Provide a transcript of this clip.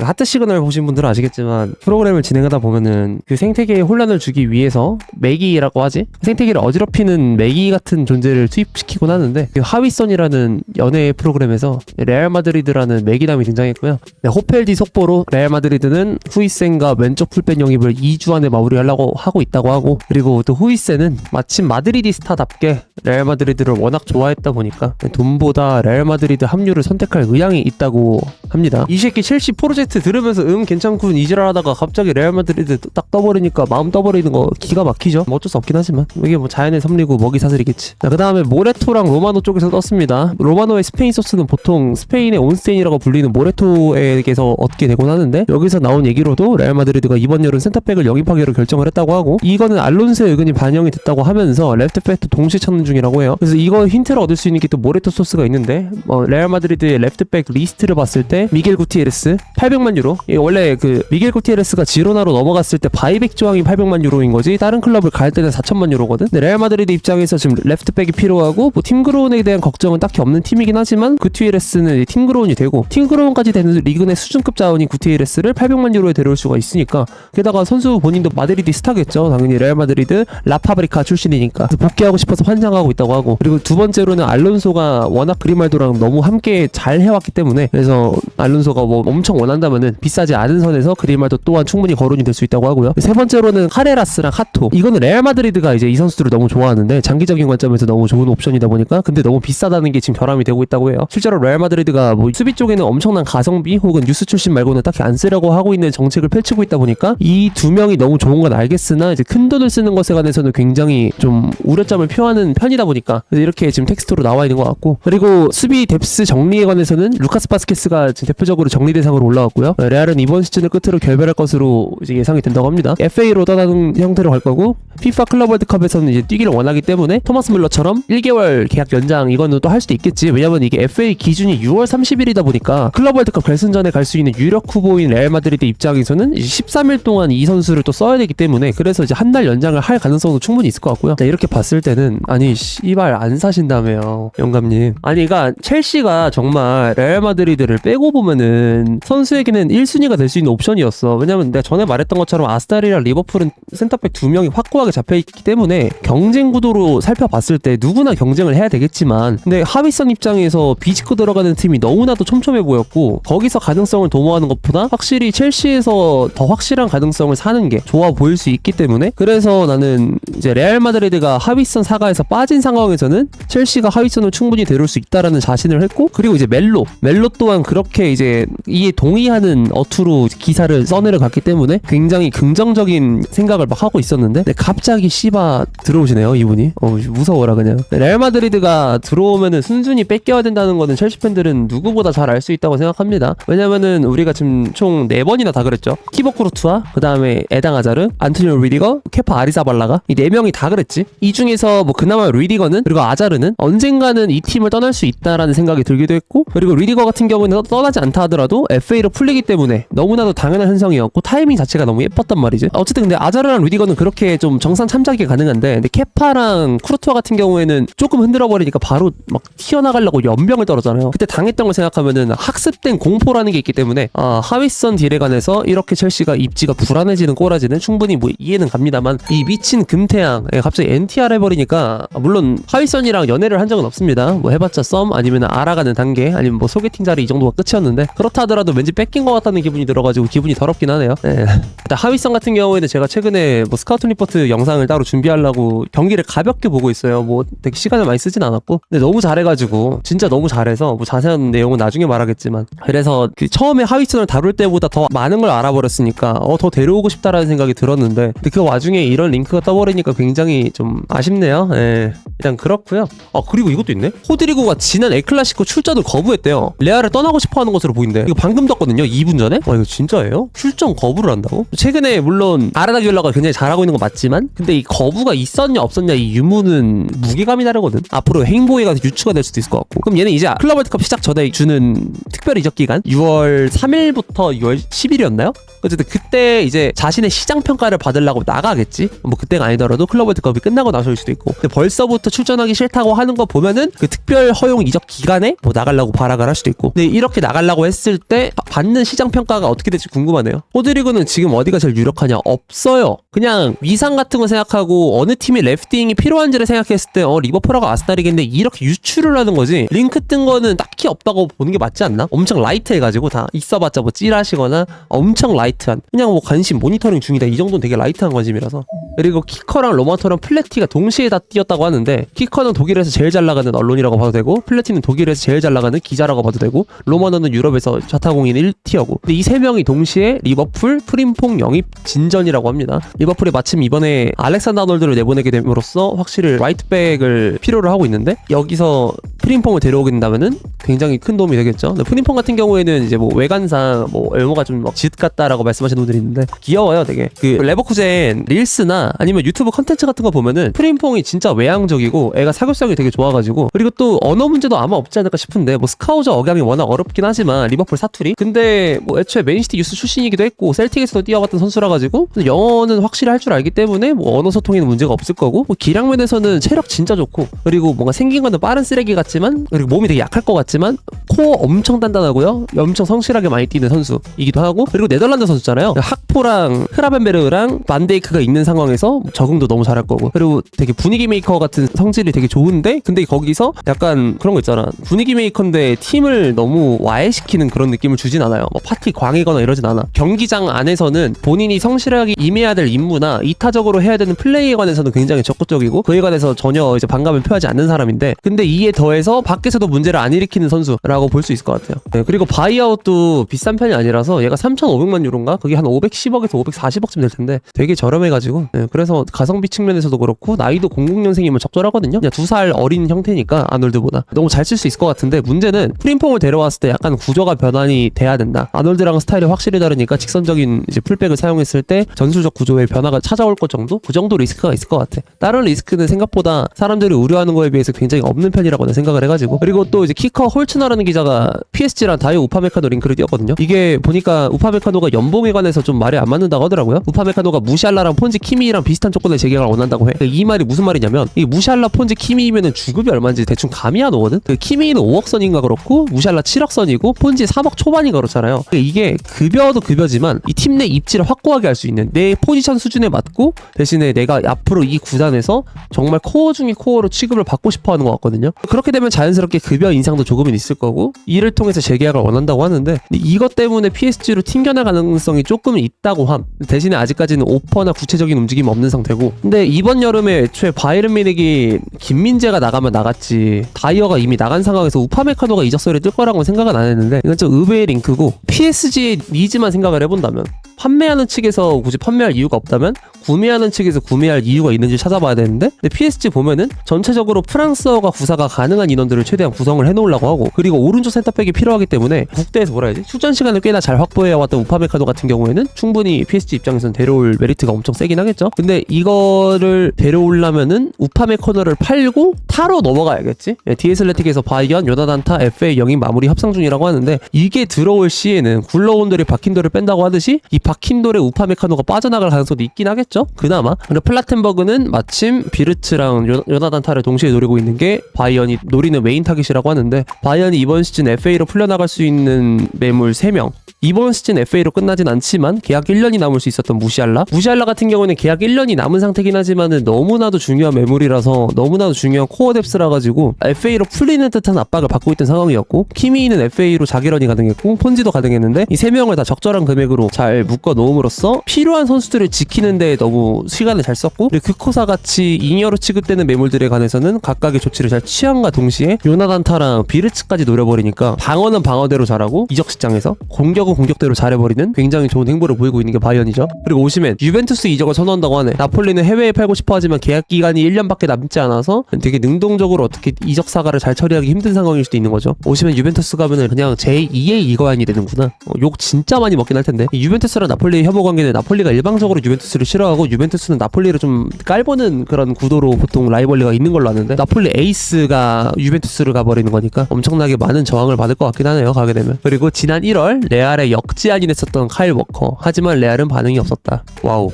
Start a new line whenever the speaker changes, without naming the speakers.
하트 시그널 보신 분들은 아시겠지만 프로그램을 진행하다 보면은 그 생태계에 혼란을 주기 위해서 매기라고 하지? 생태계를 어지럽히는 매기 같은 존재를 투입시키곤 하는데 그 하위선이라는 연예 프로그램에서 레알 마드리드라는 매기남이 등장했고요. 호펠디 속보로 레알 마드리드는 후이센과 왼쪽 풀백 영입을 2주 안에 마무리하려고 하고 있다고 하고, 그리고 또 후이센은 마침 마드리디스타답게 레알 마드리드를 워낙 좋아했다 보니까 돈보다 레알 마드리드 합류를 선택할 의향이 있다고 합니다. 이 새끼 첼시 프로젝트 들으면서 괜찮군 이지랄하다가 갑자기 레알 마드리드 딱 떠버리니까 마음 떠버리는 거 기가 막히죠. 뭐 어쩔 수 없긴 하지만 이게 뭐 자연의 섭리고 먹이 사슬이겠지. 자, 그 다음에 모레토랑 로마노 쪽에서 떴습니다. 로마노의 스페인 소스는 보통 스페인의 온스테인이라고 불리는 모레토에게서 얻게 되곤 하는데, 여기서 나온 얘기로도 레알 마드리드가 이번 여름 센터백을 영입하기로 결정을 했다고 하고, 이거는 알론소의 의견이 반영이 됐다고 하면서 레프트백도 동시에 찾는 중이라고 해요. 그래서 이거 힌트를 얻을 수 있는 게 또 모레토 소스가 있는데, 레알 마드리드의 레프트백 리스트를 봤을 때 미겔 구티에레스 800만 유로, 원래 그 미겔 구티에레스가 지로나로 넘어갔을 때 바이백 조항이 800만 유로인 거지 다른 클럽을 갈 때는 4천만 유로거든. 근데 레알 마드리드 입장에서 지금 레프트백이 필요하고 뭐 팀그로운에 대한 걱정은 딱히 없는 팀이긴 하지만 구티에레스는 팀그로운이 되고, 팀그로운까지 되는 리그 내 수준급 자원인 구티에레스를 800만 유로에 데려올 수가 있으니까, 게다가 선수 본인도 마드리드 스타겠죠. 당연히 레알 마드리드 라파브리카 출신이니까 복귀하고 싶어서 환장하고 있다고 하고, 그리고 두 번째로는 알론소가 워낙 그리말도랑 너무 함께 잘 해왔기 때문에, 그래서 알론소가 뭐 엄청 원한다면은 비싸지 않은 선에서 그리말도 또한 충분히 거론이 될 수 있다고 하고요. 세 번째로는 카레라스랑 하토, 이거는 레알 마드리드가 이제 이 선수들을 너무 좋아하는데 장기적인 관점에서 너무 좋은 옵션이다 보니까, 근데 너무 비싸다는 게 지금 결함이 되고 있다고 해요. 실제로 레알 마드리드가 뭐 수비 쪽에는 엄청난 가성비 혹은 뉴스 출신 말고는 딱히 안 쓰려고 하고 있는 정책을 펼치고 있다 보니까 이 두 명이 너무 좋은 건 알겠으나 이제 큰 돈을 쓰는 것에 관해서는 굉장히 좀 우려점을 표하는 편이다 보니까 이렇게 지금 텍스트로 나와 있는 것 같고, 그리고 수비 뎁스 정리에 관해서는 루카스 바스케스가 지금 대표적으로 정리 대상으로 올라왔고요. 레알은 이번 시즌을 끝으로 결별할 것으로 이제 예상이 된다고 합니다. FA로 떠나는 형태로 갈 거고, FIFA 클럽 월드컵에서는 이제 뛰기를 원하기 때문에 토마스 물러처럼 1개월 계약 연장 이거는 또 할 수도 있겠지. 왜냐면 이게 FA 기준이 6월 30일이다 보니까 클럽 월드컵 결승전에 갈 수 있는 유력 후보인 레알 마드리드 입장에서는 이제 13일 동안 이 선수를 또 써야 되기 때문에, 그래서 이제 한 달 연장을 할 가능성도 충분히 있을 것 같고요. 자, 이렇게 봤을 때는 아니 씨발 안 사신다며요 영감님. 아니 그러니까 첼시가 정말 레알 마드리드를 빼고 보면은 선수에게는 1순위가 될 수 있는 옵션이었어. 왜냐면 내가 전에 말했던 것처럼 아스날이랑 리버풀은 센터백 2명이 확고하게 잡혀있기 때문에 경쟁 구도로 살펴봤을 때 누구나 경쟁을 해야 되겠지만, 근데 하위선 입장에서 비집고 들어가는 팀이 너무나도 촘촘해 보였고, 거기서 가능성을 도모하는 것보다 확실히 첼시에서 더 확실한 가능성을 사는 게 좋아 보일 수 있기 때문에, 그래서 나는 이제 레알 마드리드가 하위선 사가에서 빠진 상황에서는 첼시가 하위선을 충분히 데려올 수 있다라는 자신을 했고, 그리고 이제 멜로 또한 그렇게 이제 이에 동의하는 어투로 기사를 써내려갔기 때문에 굉장히 긍정적인 생각을 막 하고 있었는데, 근데 갑자기 씨바 들어오시네요 이분이. 무서워라 그냥. 레알 마드리드가 들어오면은 순순히 뺏겨야 된다는 거는 첼시 팬들은 누구보다 잘 알 수 있다고 생각합니다. 왜냐면은 우리가 지금 총 4번이나 다 그랬죠. 티보 크루투아, 그 다음에 에당 아자르, 안토니오 루디거, 케파 아리자발라가 이 4명이 다 그랬지. 이 중에서 뭐 그나마 루디거는, 그리고 아자르는 언젠가는 이 팀을 떠날 수 있다라는 생각이 들기도 했고, 그리고 루디거 같은 경우는 떠나지 않다 하더라도 FA로 풀리기 때문에 너무나도 당연한 현상이었고 타이밍 자체가 너무 예뻤단 말이지. 어쨌든 근데 아자르랑 루디거는 그렇게 좀 정상 참작이 가능한데, 근데 케파랑 쿠르투아 같은 경우에는 조금 흔들어 버리니까 바로 막 튀어나가려고 연병을 떨었잖아요. 그때 당했던 걸 생각하면은 학습된 공포라는 게 있기 때문에 하위선 딜에 관해서 이렇게 첼시가 입지가 불안해지는 꼬라지는 충분히 뭐 이해는 갑니다만, 이 미친 금태양 갑자기 NTR 해버리니까, 물론 하위선이랑 연애를 한 적은 없습니다. 뭐 해봤자 썸 아니면 알아가는 단계 아니면 뭐 소개팅 자리 이 정도가 끝이었는데, 그렇다 하더라도 왠지 뺏긴 것 같다는 기분이 들어가지고 기분이 더럽긴 하네요. 네. 일단 하위선 같은 경우에는 제가 최근에 뭐 스카우트 리포트 영상을 따로 준비하려고 경기를 가볍게 보고 있어요. 뭐 되게 시간을 많이 쓰진 않았고, 근데 너무 잘해가지고 진짜 너무 잘해서 뭐 자세한 내용은 나중에 말하겠지만, 그래서 그 처음에 하위선을 다룰 때보다 더 많은 걸 알아버렸으니까 더 데려오고 싶다라는 생각이 들었는데, 근데 그 와중에 이런 링크가 떠버리니까 굉장히 좀 아쉽네요. 예. 일단 그렇고요. 그리고 이것도 있네. 호드리고가 지난 엘클라시코 출전을 거부했대요. 레알을 떠나고 싶어하는 것으로 보인대. 이거 방금 떴거든요 2분 전에. 이거 진짜예요? 출전 거부를 한다고? 최근에 물론 아르다 귤러가 굉장히 잘하고 있는 거 맞지만, 근데 이 거부가 있었냐 없었냐 이 유무는 무게감이 다르거든. 앞으로 행보가 유추가 될 수도 있을 것 같고, 그럼 얘는 이제 클럽 월드컵 시작 전에 주는 특별 이적 기간 6월 3일부터 6월 10일이었나요? 어쨌든 그때 이제 자신의 시장 평가를 받으려고 나가겠지. 뭐 그때가 아니더라도 클럽 월드컵이 끝나고 나서일 수도 있고, 근데 벌써부터 출전하기 싫다고 하는 거 보면은 그 특별 허용 이적 기간에 뭐 나가려고 발악을 할 수도 있고, 근데 이렇게 나가려고 나가려고 했을 때 받는 시장 평가가 어떻게 될지 궁금하네요. 호드리그는 지금 어디가 제일 유력하냐? 없어요. 그냥 위상 같은 거 생각하고 어느 팀이 레프팅이 필요한지를 생각했을 때 리버풀하고 아스날이겠는데 이렇게 유출을 하는 거지. 링크 뜬 거는 딱히 없다고 보는 게 맞지 않나? 엄청 라이트해가지고 다 있어봤자 뭐 찌라시거나 엄청 라이트한 그냥 뭐 관심 모니터링 중이다 이 정도는 되게 라이트한 관심이라서. 그리고 키커랑 로마토랑 플래티가 동시에 다 뛰었다고 하는데 키커는 독일에서 제일 잘 나가는 언론이라고 봐도 되고 플래티는 독일에서 제일 잘 나가는 기자라고 봐도 되고 로마노는 유럽에서 좌타공인 1티어고. 근데 이 세 명이 동시에 리버풀 프림퐁 영입 진전이라고 합니다. 리버풀이 마침 이번에 알렉산더 아놀드를 내보내게 됨으로써 확실히 라이트백을 필요로 하고 있는데 여기서 프림퐁을 데려오게 된다면은 굉장히 큰 도움이 되겠죠. 근데 프림퐁 같은 경우에는 이제 뭐 외관상 뭐 외모가 좀 막 짖 같다라고 말씀하시는 분들이 있는데 귀여워요 되게. 그 레버쿠젠 릴스나 아니면 유튜브 컨텐츠 같은 거 보면은 프림퐁이 진짜 외향적이고 애가 사교성이 되게 좋아가지고 그리고 또 언어 문제도 아마 없지 않을까 싶은데 뭐 스카우저 억양이 워낙 어렵긴 하지만 리버풀 사투리 근데 뭐 애초에 맨시티 유스 출신이기도 했고 셀틱에서도 뛰어봤던 선수라 가지고 영어는 확실히 할 줄 알기 때문에 뭐 언어 소통에는 문제가 없을 거고 뭐 기량면에서는 체력 진짜 좋고 그리고 뭔가 생긴 거는 빠른 쓰레기 같지만 그리고 몸이 되게 약할 것 같지만 코어 엄청 단단하고요 엄청 성실하게 많이 뛰는 선수이기도 하고 그리고 네덜란드 선수잖아요. 학포랑 흐라벤베르랑 반데이크가 있는 상황에서 적응도 너무 잘할 거고 그리고 되게 분위기 메이커 같은 성질이 되게 좋은데 근데 거기서 약간 그런 거 있잖아. 분위기 메이커인데 팀을 너무 와해시키는 그런 느낌을 주진 않아요. 뭐 파티 광이거나 이러진 않아. 경기장 안에서는 본인이 성실하게 임해야 될 임무나 이타적으로 해야 되는 플레이에 관해서는 굉장히 적극적이고 그에 관해서 전혀 이제 반감을 표하지 않는 사람인데 근데 이에 더해서 밖에서도 문제를 안 일으키는 선수라고 볼 수 있을 것 같아요. 네, 그리고 바이아웃도 비싼 편이 아니라서 얘가 3,500만 유로인가? 그게 한 510억에서 540억쯤 될 텐데 되게 저렴해가지고 네, 그래서 가성비 측면에서도 그렇고 나이도 00년생이면 적절하거든요. 그냥 2살 어린 형태니까 아놀드보다 너무 잘 쓸 수 있을 것 같은데 문제는 프림퐁을 데려왔을 때 약간 구조가 변환이 돼야 된다. 아놀드랑 스타일이 확실히 다르니까 직선적인 이제 풀백을 사용했을 때 전술적 구조의 변화가 찾아올 것 정도? 그 정도 리스크가 있을 것 같아. 다른 리스크는 생각보다 사람들이 우려하는 거에 비해서 굉장히 없는 편이라고 생각을 해가지고 그리고 또 이제 키커 홀츠너라는 기자가 PSG랑 다이오 우파메카노 링크를 띄웠거든요. 이게 보니까 우파메카노가 연봉에 관해서 좀 말이 안 맞는다고 하더라고요. 우파메카노가 무시알라랑 폰지 키미랑 비슷한 조건의 재계약을 원한다고 해. 이 말이 무슨 말이냐면 이 무시알라 폰지 키미면은 주급이 얼마인지 대충 감이 안 오거든. 그 키미는 5억 선인가 그렇고 무시알라 7억 선이고 폰지 3억 초반인가 그렇잖아요. 이게 급여도 급여지만 이 팀 내 입지를 확고하게 할 수 있는 내 포지션 수준에 맞고 대신에 내가 앞으로 이 구단에서 정말 코어 중에 코어로 취급을 받고 싶어 하는 것 같거든요. 그렇게 되면 자연스럽게 급여 인상도 조금은 있을 거고 이를 통해서 재계약을 원한다고 하는데 이것 때문에 PSG로 튕겨날 가능성이 조금은 있다고 함. 대신에 아직까지는 오퍼나 구체적인 움직임 없는 상태고 근데 이번 여름에 애초에 바이에른 뮌헨이 김민재가 나가면 나갔지 다이어가 이미 나간 상황에서 우파메카노가 이적설에 뜰 거라고는 생각은 안 했는데 이건 좀 의외의 링크고 PSG의 니즈만 생각을 해본다면 판매하는 측에서 굳이 판매할 이유가 없다면 구매하는 측에서 구매할 이유가 있는지 찾아봐야 되는데 근데 PSG 보면은 전체적으로 프랑스어가 구사가 가능한 인원들을 최대한 구성을 해놓으려고 하고 그리고 오른쪽 센터백이 필요하기 때문에 국대에서 뭐라 해야지 출전 시간을 꽤나 잘 확보해왔던 우파메카노 같은 경우에는 충분히 PSG 입장에서는 데려올 메리트가 엄청 세긴 하겠죠. 근데 이거를 데려오려면은 우파메카노를 팔고 타로 넘어가야겠지. 디에슬레틱에서 바이언, 요나단타, FA 영입 마무리 협상 중이라고 하는데 이게 들어올 시에는 굴러온돌이 바킨돌을 뺀다고 하듯이 이 바킨돌의 우파메카노가 빠져나갈 가능성도 있긴 하겠죠. 그나마. 근데 플라텐버그는 마침 비르츠랑 요나단타를 동시에 노리고 있는 게 바이언이 노리는 메인 타깃이라고 하는데 바이언이 이번 시즌 FA로 풀려나갈 수 있는 매물 3명 이번 시즌 FA로 끝나진 않지만 계약 1년이 남을 수 있었던 무시알라 같은 경우는 계약 1년이 남은 상태긴 하지만은 너무나도 중요한 매물이라서 너무나도 중요한 코어 뎁스라 가지고 FA로 풀리는 듯한 압박을 받고 있던 상황이었고 키미는 FA로 자기런이 가능했고 폰지도 가능했는데 이 3명을 다 적절한 금액으로 잘 묶어 놓음으로써 필요한 선수들을 지키는 데 너무 시간을 잘 썼고 그리고 규코사 같이 잉여로 취급되는 매물들에 관해서는 각각의 조치를 잘 취함과 동시에 요나단타랑 비르츠까지 노려버리니까 방어는 방어대로 잘하고 이적 시장에서 공격은 공격대로 잘해버리는 굉장히 좋은 행보를 보이고 있는 게 바이언이죠. 그리고 오시멘 유벤투스 이적을 선호한다고 하네. 나폴리는 해외에 팔고 싶어 하지만 계약 기간이 1년밖에 남지 않아서 되게 능동적으로 어떻게 이적 사가를 잘 처리하기 힘든 상황일 수도 있는 거죠. 오시멘 유벤투스 가면은 그냥 제2의 이거안이 되는구나. 욕 진짜 많이 먹긴 할 텐데 유벤투스랑 나폴리의 협업 관계는 나폴리가 일방적으로 유벤투스를 싫어하고 유벤투스는 나폴리를 좀 깔보는 그런 구도로 보통 라이벌리가 있는 걸로 아는데 나폴리 에이스가 유벤투스를 가버리는 거니까 엄청나게 많은 저항을 받을 것 같긴 하네요. 가게 되면. 그리고 지난 1월 레알에 역지안이 됐었던 카일 워커 하지만 레알은 반응이 없었다. 와우.